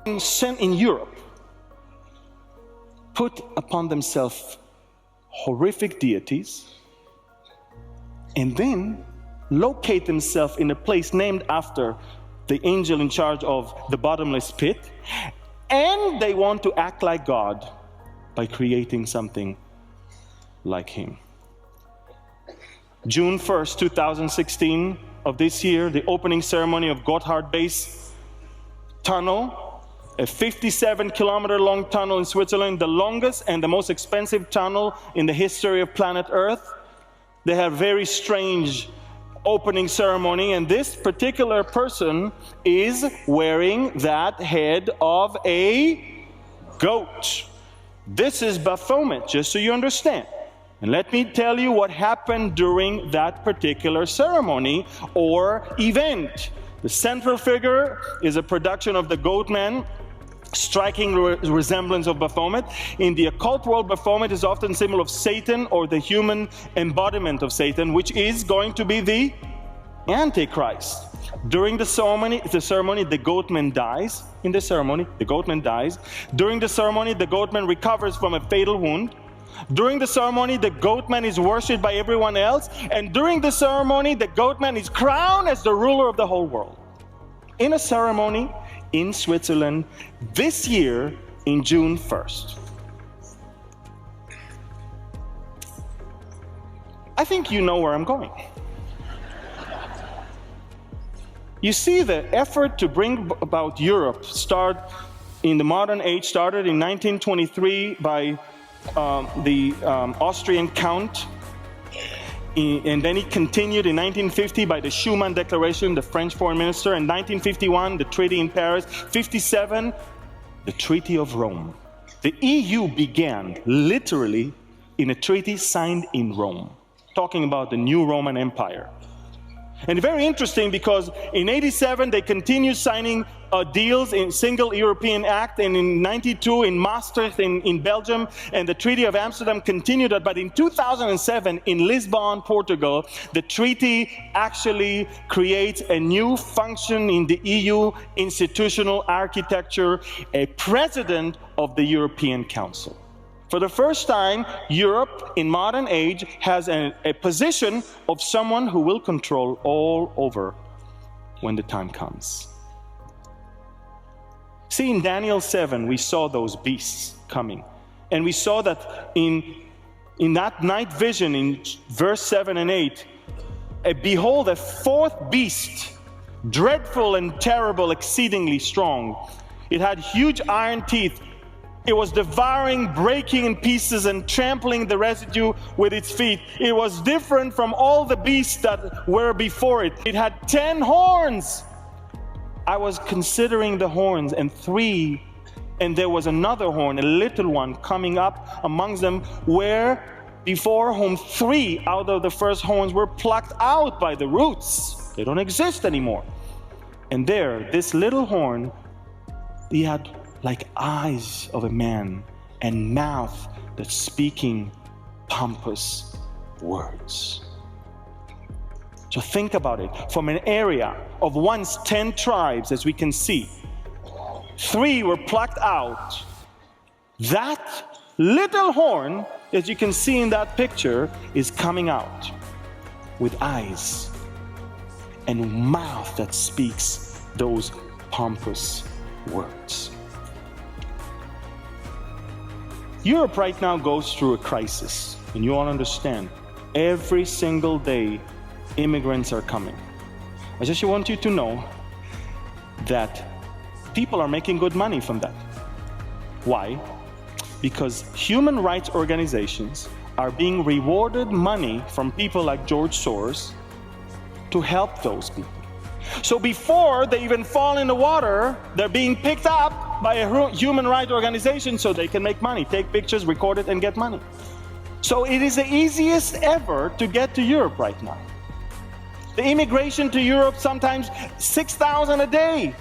in Europe put upon themselves horrific deities and then locate themselves in a place named after the angel in charge of the bottomless pit, and they want to act like God by creating something like him. June 1st, 2016 of this year, the opening ceremony of Gotthard Base Tunnel, a 57-kilometer long tunnel in Switzerland, the longest and the most expensive tunnel in the history of planet Earth. They have very strange opening ceremony, and this particular person is wearing that head of a goat. This is Baphomet, just so you understand. And let me tell you what happened during that particular ceremony or event. The central figure is a production of the goat man, striking resemblance of Baphomet. In the occult world, Baphomet is often a symbol of Satan or the human embodiment of Satan, which is going to be the Antichrist. During the ceremony, the goatman dies. In the ceremony, the goatman dies. During the ceremony, the goatman recovers from a fatal wound. During the ceremony, the goatman is worshipped by everyone else. And during the ceremony, the goatman is crowned as the ruler of the whole world. In a ceremony in Switzerland this year in June 1st. I think you know where I'm going. You see, the effort to bring about Europe in the modern age started in 1923 by the Austrian Count, and then it continued in 1950 by the Schuman Declaration, the French foreign minister, in 1951 the Treaty in Paris, 57 the Treaty of Rome. The EU began literally in a treaty signed in Rome, talking about the new Roman Empire. And very interesting, because in 87 they continued signing deals in Single European Act, and in 92 in Maastricht in Belgium, and the Treaty of Amsterdam continued that. But in 2007 in Lisbon, Portugal, the treaty actually creates a new function in the EU institutional architecture, a president of the European Council. For the first time, Europe in modern age has a position of someone who will control all over when the time comes. See, in Daniel 7, we saw those beasts coming. And we saw that in that night vision, in verse 7 and 8, behold, a fourth beast, dreadful and terrible, exceedingly strong. It had huge iron teeth. It was devouring, breaking in pieces, and trampling the residue with its feet. It was different from all the beasts that were before it. It had 10 horns. I was considering the horns, and there was another horn, a little one, coming up amongst them, where before whom 3 out of the first horns were plucked out by the roots. They don't exist anymore. And there, this little horn, he had like eyes of a man and mouth that's speaking pompous words. So think about it. From an area of once 10 tribes, as we can see, 3 were plucked out. That little horn, as you can see in that picture, is coming out with eyes and mouth that speaks those pompous words. Europe right now goes through a crisis, and you all understand. Every single day, immigrants are coming. I just want you to know that people are making good money from that. Why? Because human rights organizations are being rewarded money from people like George Soros to help those people. So before they even fall in the water, they're being picked up by a human rights organization so they can make money, take pictures, record it, and get money. So it is the easiest ever to get to Europe right now. The immigration to Europe, sometimes 6,000 a day.